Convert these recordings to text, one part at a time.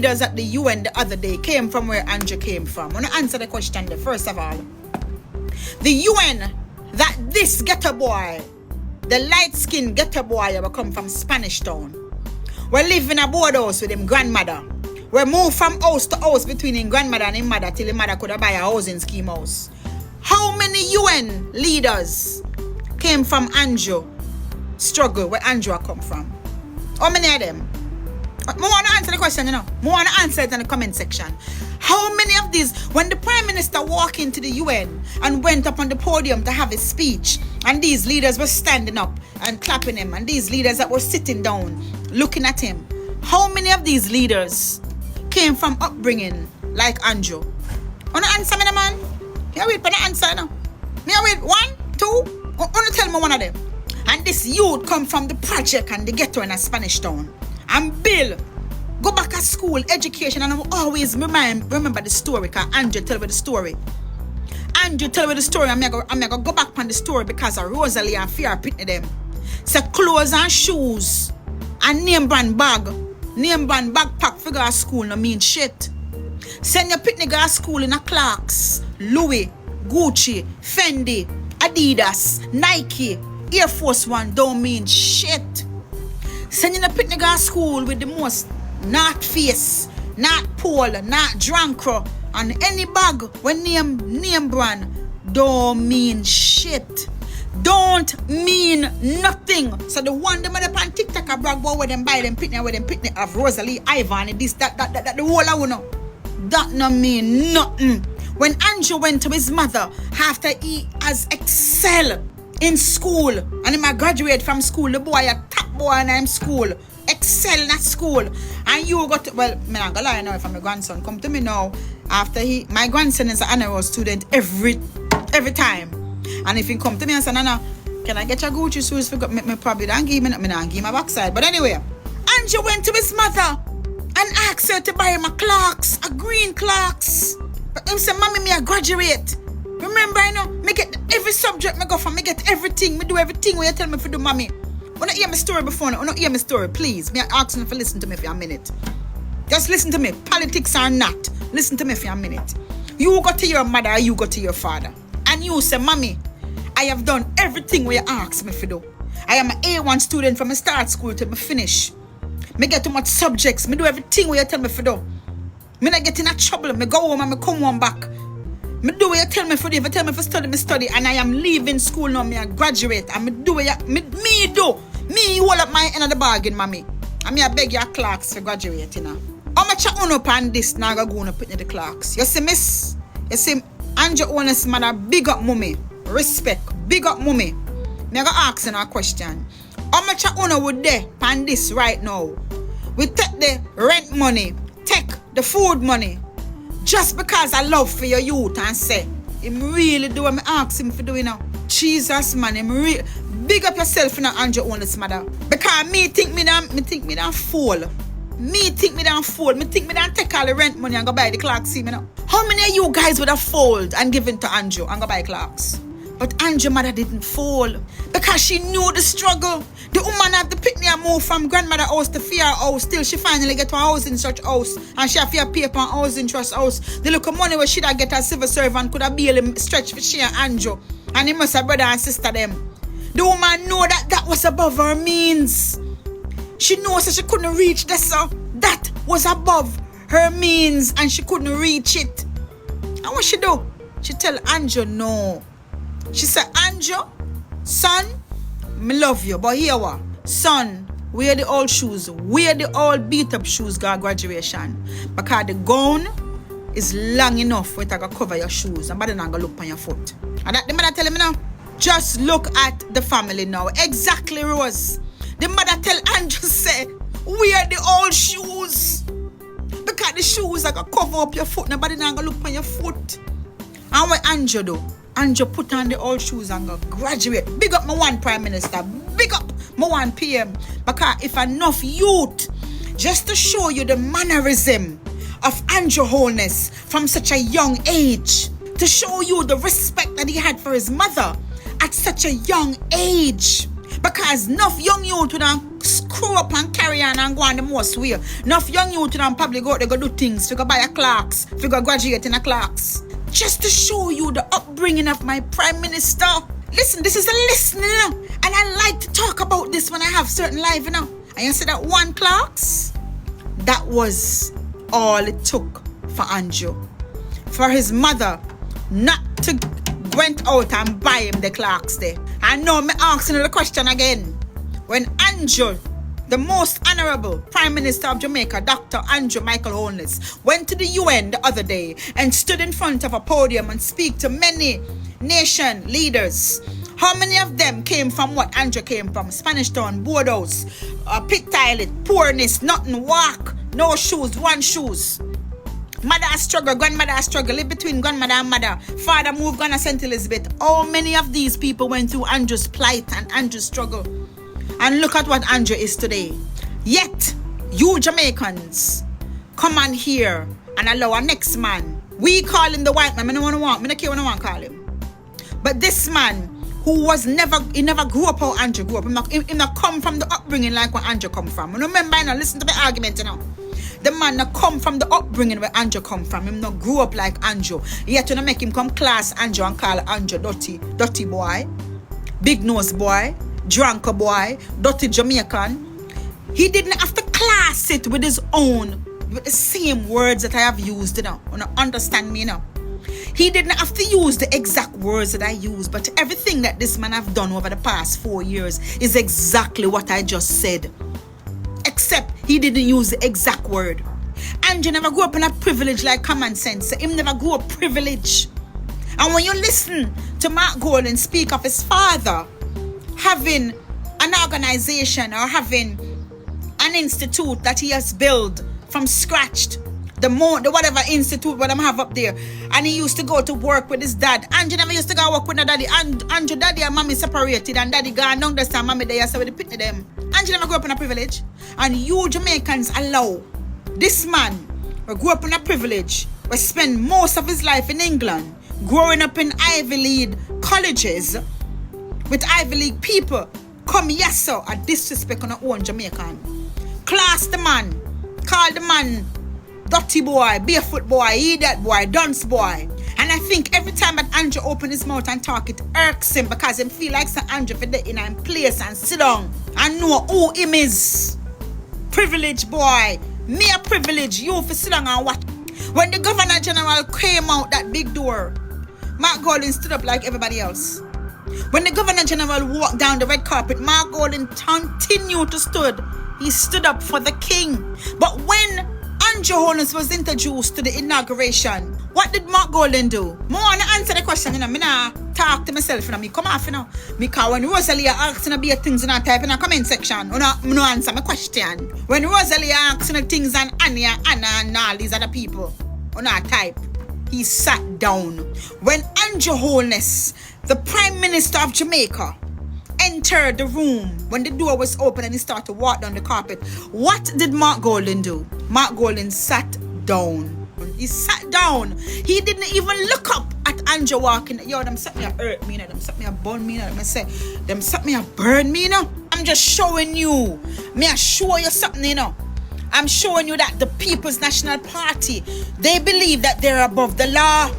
leaders at the UN the other day came from where Andrew came from. I want to answer the question there, first of all. The UN, that this ghetto boy, the light-skinned ghetto boy will come from Spanish Town. We live in a board house with him grandmother. We move from house to house between his grandmother and his mother till his mother could buy a housing scheme house. How many UN leaders came from Andrew struggle where Andrew come from? How many of them? I want to answer the question, I want to answer it in the comment section. How many of these, when the Prime Minister walked into the UN and went up on the podium to have his speech, and these leaders were standing up and clapping him, and these leaders that were sitting down looking at him, how many of these leaders came from upbringing like Andrew? Want to answer me, man? Yeah, wait for the answer now. Yeah, wait, 1, 2, want to tell me one of them. And this youth come from the project and the ghetto in a Spanish Town. And Bill, go back to school, education, and I will always remember the story, because Andrew tell me the story. Andrew tell me the story, I'm going to go back on the story because of Rosalie and Fear pitney them. So clothes and shoes and name brand backpack for go to school no mean shit. Send your pitney go to school in a Clarks, Louis, Gucci, Fendi, Adidas, Nike, Air Force One don't mean shit. Send your pitney go to school with the most not face, not pole, not drunk, and any bag when name brand don't mean shit. Don't mean nothing. So the one them on TikTok a brag about where them buy them pitney of Rosalie, Ivan, this, that, the whole I wanna. That no mean nothing. When Andrew went to his mother after he has excelled in school and he might graduate from school, the boy a top boy in school, excel at school, and you got to, well, I'm not gonna lie now, if I'm a grandson, come to me now, after my grandson is an honor roll student every time, and if he come to me and say, Nana, can I get your Gucci shoes for me probably don't give me my backside, but anyway, Andrew went to his mother and asked her to buy him a Clarks, a green Clarks, but him say, Mommy, me I graduate. Remember, me get every subject me go for, me get everything, me do everything when you tell me to do, Mommy. When I hear my story before, when I hear my story, please, me asking you to listen to me for a minute. Just listen to me, politics or not, listen to me for a minute. You go to your mother or you go to your father, and you say, Mommy, I have done everything where you ask me to do. I am an A1 student from my start school till me finish. Me get too much subjects, me do everything where you tell me to do. Me not get in a trouble, me go home and me come home back. Me do what you tell me for do. If you tell me for study, me study. And I am leaving school now, me I graduate. And me do what you, me do. Me hold up my end of the bargain, mommy. And me I beg your clerks for graduating now. How much I own up on this now I go on up in the clerks? You see, miss? You see, Andrew Honest mother, big up mommy. Respect, big up mommy. Me I go ask you a question. How much I own with there on this right now? We take the rent money, take the food money. Just because I love for your youth and say, him really do what I ask him for doing now. Jesus, man, him really big up yourself in Andrew Honest mother. Because me think me don't fool. Me think me don't fool. Me think me don't take all the rent money and go buy the Clarks, see me now. How many of you guys would have folded and given to Andrew and go buy Clarks? But Andrew's mother didn't fall because she knew the struggle. The woman had the pitney and move from grandmother house to fear house till she finally get to a housing trust house and she have to pay for a housing trust house. The little money where she da get as civil servant could have barely stretched for she and Andrew. And he must have brother and sister them. The woman know that was above her means. She knows that she couldn't reach this. So that was above her means and she couldn't reach it. And what she do? She tell Andrew no. She said, Andrew, son, me love you, but here what? Son, wear the old shoes, wear the old beat up shoes go graduation. Because the gown is long enough where it can cover your shoes and body not gonna look on your foot. And that the mother tell me now, just look at the family now. Exactly, Rose. The mother tell Andrew say, wear the old shoes. Because the shoes are gonna cover up your foot, nobody not gonna look on your foot. And what Andrew do? Andrew put on the old shoes and go graduate. Big up my one Prime Minister. Big up my one PM. Because if enough youth, just to show you the mannerism of Andrew Holness from such a young age, to show you the respect that he had for his mother at such a young age. Because enough young youth would screw up and carry on and go on the most way. Enough young youth would probably go out there go do things, figure buy a clerks, figure graduate in a clerks. Just to show you the upbringing of my Prime Minister. Listen, this is a listening, you know. And I like to talk about this when I have certain live, you know. And you see that one clerks? That was all it took for Andrew. For his mother not to went out and buy him the clerks there. And now me asking the question again. When Andrew, the most honorable Prime Minister of Jamaica, Dr. Andrew Michael HOLNESS, went to the UN the other day and stood in front of a podium and speak to many nation leaders, how many of them came from what Andrew came from? Spanish Town, Boardhouse, pit toilet, poorness, nothing, walk, no shoes, one shoes. Mother struggle, grandmother struggle, live between grandmother and mother. Father moved, gonna St. Elizabeth. How many of these people went through Andrew's plight and Andrew's struggle? And look at what Andrew is today. Yet, you Jamaicans come on here and allow our next man. We call him the white man. I don't care what I want to call him. But this man, who was never grew up how Andrew grew up. He not come from the upbringing like where Andrew come from. You remember, you know, listen to the argument, you know. The man not come from the upbringing where Andrew come from. Him not grew up like Andrew. Yet you know make him come class Andrew and call Andrew dirty boy, big nose boy, drunk boy, dirty Jamaican. He didn't have to class it with his own, with the same words that I have used, you know. You know, understand me, you know. He didn't have to use the exact words that I use, but everything that this man have done over the past 4 years is exactly what I just said. Except he didn't use the exact word. Andrew never grew up in a privilege like common sense. So him never grew up privilege. And when you listen to Mark Golden speak of his father having an organization or having an institute that he has built from scratch, the whatever institute what I'm have up there, and he used to go to work with his dad. Andrew never used to go work with the daddy. Andrew daddy and mommy separated, and daddy gone down the time mommy there, so we picked them. Andrew never grew up in a privilege. And you Jamaicans allow this man who grew up in a privilege, who spent most of his life in England, growing up in Ivy League colleges with Ivy League people, come yes sir, a disrespect on our own Jamaican. Class the man, call the man dirty boy, barefoot boy, idiot boy, dunce boy. And I think every time that Andrew open his mouth and talk, it irks him because him feel like Sir Andrew for the in a place and sit down and know who him is. Privilege boy, me a privilege, you for sit down and watch. When the Governor General came out that big door, Mark Golden stood up like everybody else. When the Governor General walked down the red carpet, Mark Golden continued to stood. He stood up for the king. But when Andrew HOLNESS was introduced to the inauguration, what did Mark Golden do? I want to answer the question, you know. I not talk to myself, you know. Me come off, you know. Because when Rosalie asks, you know, be things in a type in a comment section, you know, I no answer my question. When Rosalie asks, you know, things and Anna and all these other people, you know, type, he sat down. When Andrew HOLNESS, the Prime Minister of Jamaica, entered the room, when the door was open and he started to walk down the carpet, what did Mark Golden do? Mark Golden sat down. He sat down. He didn't even look up at Andrew walking. Yo, them set me a hurt me, you know. Them set me a burn me, you know. Them set me a burn me, you know. I'm just showing you. Me I show you something, you know. I'm showing you that the People's National Party, they believe that they're above the law.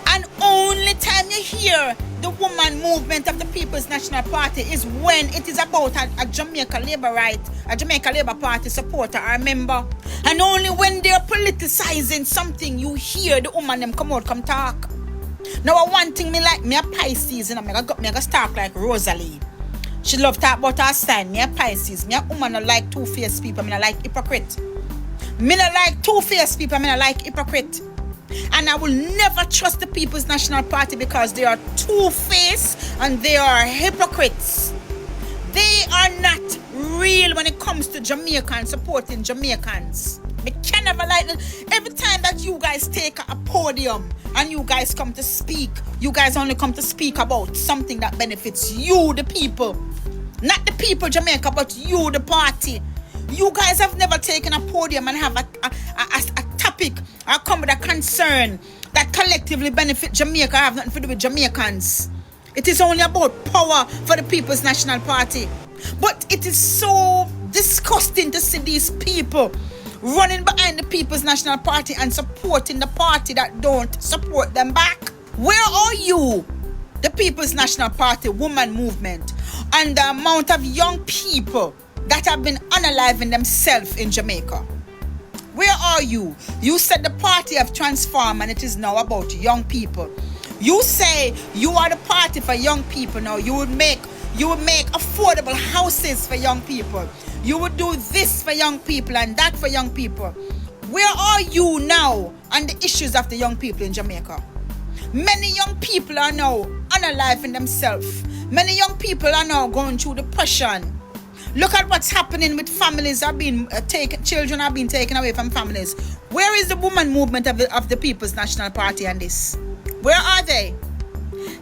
And only time you hear the woman movement of the People's National Party is when it is about a Jamaica Labour right, a Jamaica Labour Party supporter or member. And only when they're politicizing something, you hear the woman them come out, come talk. Now one thing me like, me a Pisces, you know, me a start like Rosalie. She love talk about her sign, me a Pisces. Me a woman not like two-faced people, me not like hypocrite. Me not like two-faced people, me not like hypocrite. And I will never trust the People's National Party because they are two-faced and they are hypocrites. They are not real when it comes to Jamaicans, supporting Jamaicans. I can never like that. Every time that you guys take a podium and you guys come to speak, you guys only come to speak about something that benefits you, the people. Not the people, Jamaica, but you, the party. You guys have never taken a podium and have a topic or come with a concern that collectively benefit Jamaica, have nothing to do with Jamaicans. It is only about power for the People's National Party. But it is so disgusting to see these people running behind the People's National Party and supporting the party that don't support them back. Where are you, the People's National Party woman movement, and the amount of young people that have been unaliving themselves in Jamaica? Where are you? You said the party have transformed and it is now about young people. You say you are the party for young people now. You would make affordable houses for young people. You would do this for young people and that for young people. Where are you now on the issues of the young people in Jamaica? Many young people are now unaliving themselves. Many young people are now going through depression. Look at what's happening with families are being taken, children are being taken away from families. Where is the woman movement of the People's National Party on this? Where are they?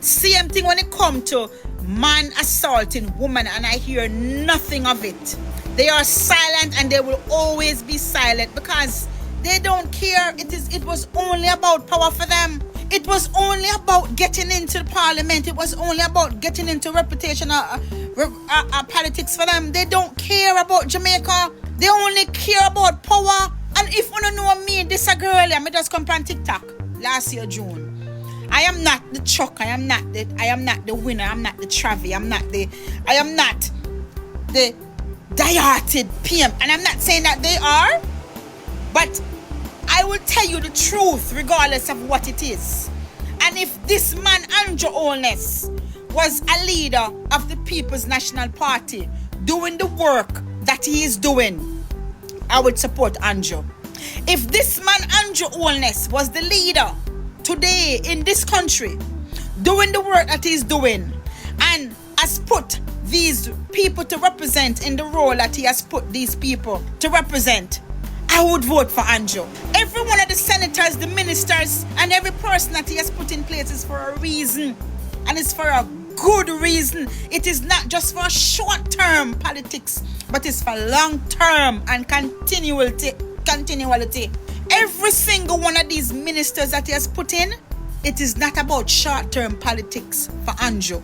Same thing when it comes to man assaulting woman, and I hear nothing of it. They are silent and they will always be silent because they don't care. It was only about power for them. It was only about getting into the parliament. It was only about getting into reputation politics for them. They don't care about Jamaica. They only care about power. And if you don't know me, this a girl, I just come on TikTok last year June. I am not the Chuck. I am not the winner. I'm not the Travi. I am not the die-hearted PM. And I'm not saying that they are, but I will tell you the truth regardless of what it is. And if this man, Andrew HOLNESS, was a leader of the People's National Party doing the work that he is doing, I would support Andrew. If this man, Andrew HOLNESS, was the leader today in this country doing the work that he's doing and has put these people to represent in the role that he has put these people to represent, I would vote for Andrew. Every one of the senators, the ministers, and every person that he has put in place is for a reason. And it's for a good reason. It is not just for short-term politics, but it's for long-term and continuality. Every single one of these ministers that he has put in, it is not about short-term politics for Andrew.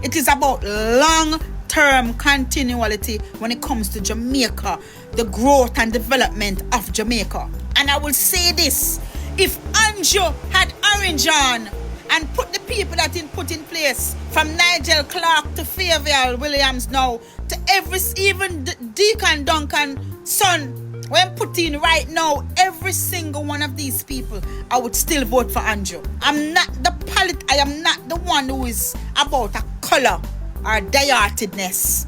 It is about long-term continuity when it comes to Jamaica, the growth and development of Jamaica. And I will say this, if Andrew had orange on and put the people that he put in place, from Nigel Clark to Fairville Williams now, to even Deacon Duncan's son, when put in right now, every single one of these people, I would still vote for Andrew. I am not the one who is about a color or die-heartedness.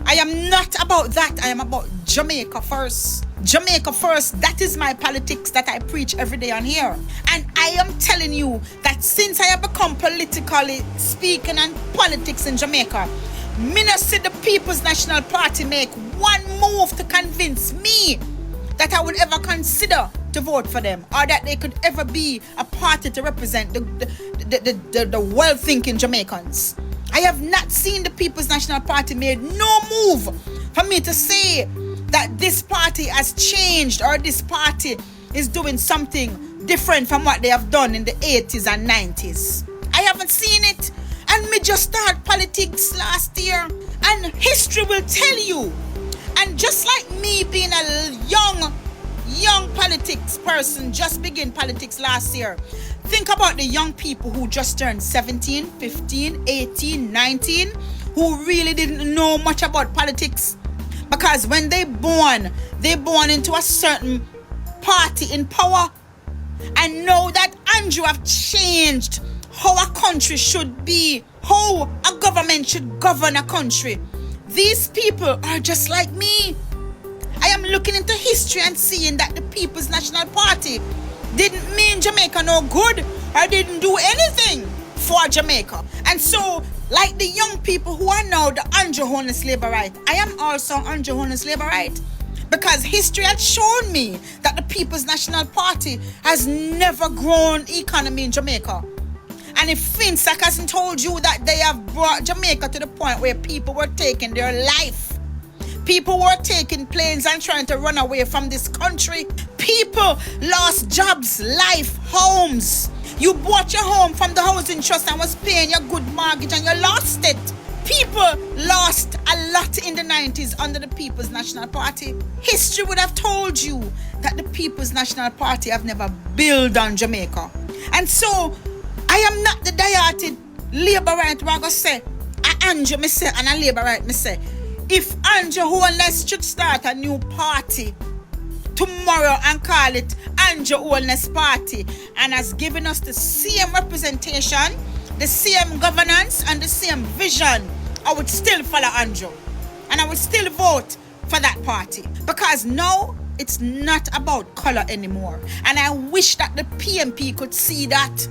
I am not about that. I am about Jamaica first. Jamaica first. That is my politics that I preach every day on here. And I am telling you that since I have become politically speaking and politics in Jamaica, me not see the People's National Party make one move to convince me that I would ever consider to vote for them, or that they could ever be a party to represent the well-thinking Jamaicans. I have not seen the People's National Party made no move for me to say that this party has changed or this party is doing something different from what they have done in the 80s and 90s. I haven't seen it. And me just start politics last year. And history will tell you. And just like me being a young politics person, just begin politics last year, think about the young people who just turned 17, 15, 18, 19, who really didn't know much about politics. Because when they born into a certain party in power. And know that Andrew have changed how a country should be, how a government should govern a country. These people are just like me. I am looking into history and seeing that the People's National Party didn't mean Jamaica no good or didn't do anything for Jamaica. And so, like the young people who are now the Andrew HOLNESS Labourite, I am also Andrew HOLNESS Labourite. Because history had shown me that the People's National Party has never grown economy in Jamaica. And if FinSAC hasn't told you that they have brought Jamaica to the point where people were taking their life, people were taking planes and trying to run away from this country, people lost jobs, life, homes. You bought your home from the housing trust and was paying your good mortgage and you lost it. People lost a lot in the 90s under the People's National Party. History would have told you that the People's National Party have never built on Jamaica. And so, I am not the diehard Labour right where I go say, Andrew me say, and a Labour right me say, if Andrew HOLNESS should start a new party tomorrow and call it Andrew HOLNESS Party and has given us the same representation, the same governance and the same vision, I would still follow Andrew. And I would still vote for that party. Because now, it's not about colour anymore. And I wish that the PMP could see that.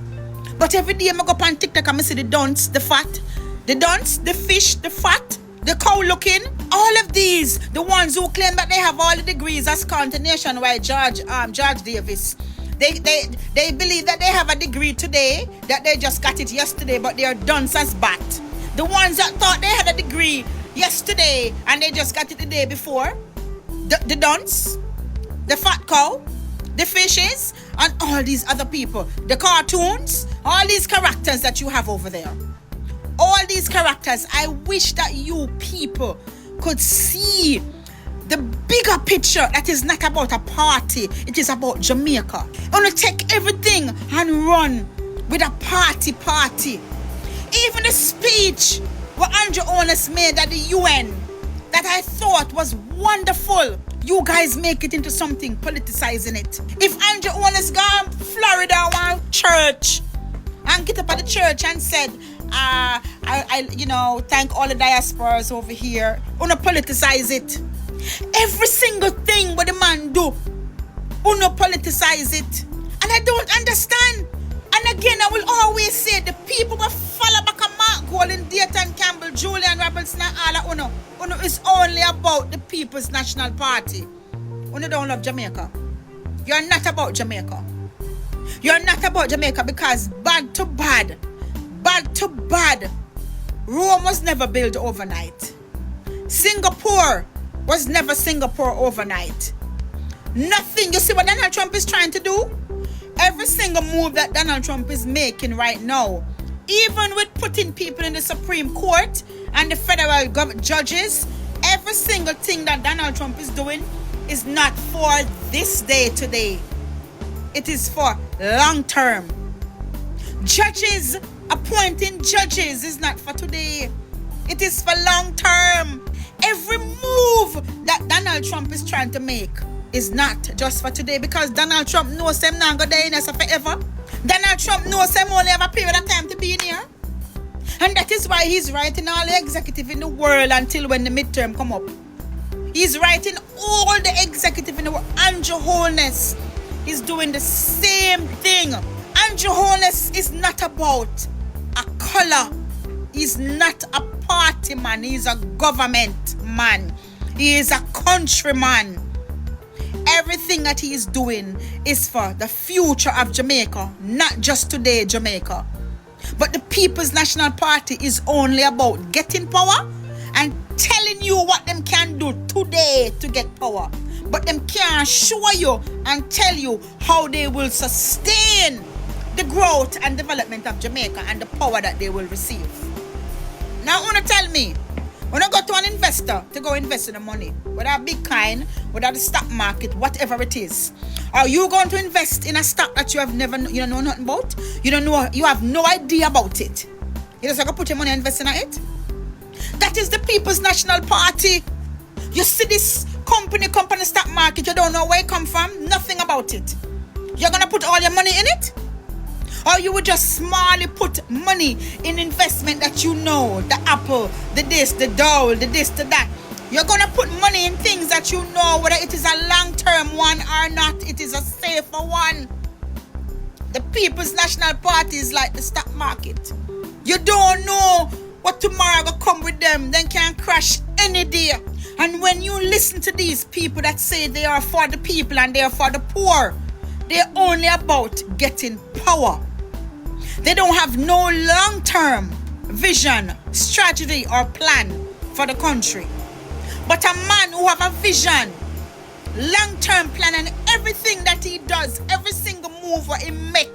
But every day I go up on TikTok and I see the dunce, the fat, the dunce, the fish, the fat, the cow looking, all of these, the ones who claim that they have all the degrees as counted nationwide, George Davis. They believe that they have a degree today, that they just got it yesterday, but they are dunce as bat. The ones that thought they had a degree yesterday and they just got it the day before, the dunce, the fat cow, the fishes, and all these other people, the cartoons, all these characters that you have over there. All these characters, I wish that you people could see the bigger picture that is not about a party, it is about Jamaica. I want to take everything and run with a party. Even the speech what Andrew HOLNESS made at the UN that I thought was wonderful, you guys make it into something, politicizing it. If Andrew HOLNESS gone Florida one church and get up at the church and said, I thank all the diasporas over here, wanna politicize it. Every single thing what the man do, wanna politicize it. And I don't understand. And again, I will always say the people will follow back a Mark Golden, Dayton Campbell, Julian Robertson, and all that uno is only about the People's National Party. Uno don't love Jamaica. You're not about Jamaica. You're not about Jamaica because bad to bad, Rome was never built overnight. Singapore was never Singapore overnight. Nothing. You see what Donald Trump is trying to do? Every single move that Donald Trump is making right now, even with putting people in the Supreme Court and the federal judges, every single thing that Donald Trump is doing is not for this day today. It is for long term. Judges, appointing judges is not for today. It is for long term. Every move that Donald Trump is trying to make is not just for today, because Donald Trump knows them not go there in us forever. Donald Trump knows them only have a period of time to be in here. And that is why he's writing all the executive in the world until when the midterm come up. He's writing all the executive in the world. Andrew HOLNESS is doing the same thing. Andrew HOLNESS is not about a color. He's not a party man. He's a government man. He is a countryman. Everything that he is doing is for the future of Jamaica, not just today Jamaica. But the People's National Party is only about getting power and telling you what them can do today to get power. But them can't show you and tell you how they will sustain the growth and development of Jamaica and the power that they will receive. Now, want to tell me, when I go to an investor to go invest in the money, whether a big kind, whether the stock market, whatever it is, are you going to invest in a stock that you don't know nothing about? You have no idea about it. You just have to put your money and invest in it? That is the People's National Party. You see this company stock market, you don't know where it come from, nothing about it. You're going to put all your money in it? Or you would just smartly put money in investment that you know, the Apple, the this, the Dow, the this, the that. You're going to put money in things that you know whether it is a long-term one or not. It is a safer one. The People's National Party is like the stock market. You don't know what tomorrow will come with them. They can crash any day. And when you listen to these people that say they are for the people and they are for the poor, they're only about getting power. They don't have no long-term vision, strategy, or plan for the country. But a man who have a vision, long-term plan, and everything that he does, every single move that he make,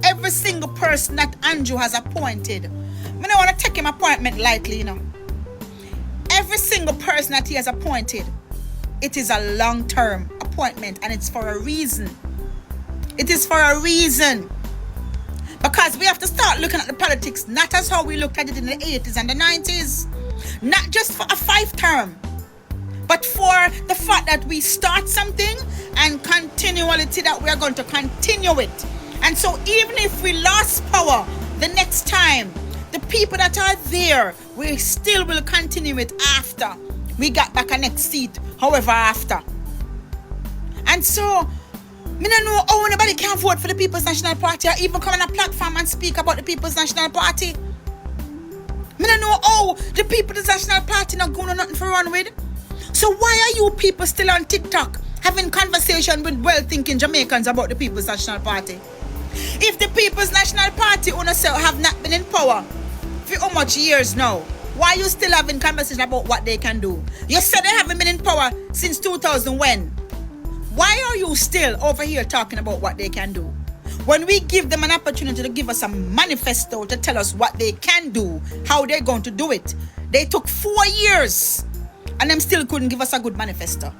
every single person that Andrew has appointed, I don't want to take him appointment lightly, you know. Every single person that he has appointed, it is a long-term appointment, and it's for a reason. It is for a reason. Because we have to start looking at the politics not as how we looked at it in the 80s and the 90s. Not just for a 5-term, but for the fact that we start something and continuality that we are going to continue it. And so even if we lost power the next time, the people that are there, we still will continue it after we got back a next seat, however after. And so, me don't know how anybody can vote for the People's National Party or even come on a platform and speak about the People's National Party. Me don't know how the People's National Party not going to nothing for run with. So why are you people still on TikTok having conversation with well-thinking Jamaicans about the People's National Party? If the People's National Party have not been in power for how much years now, why are you still having conversation about what they can do? You said they haven't been in power since 2000 when? Why are you still over here talking about what they can do? When we give them an opportunity to give us a manifesto to tell us what they can do, how they're going to do it, they took 4 years and them still couldn't give us a good manifesto.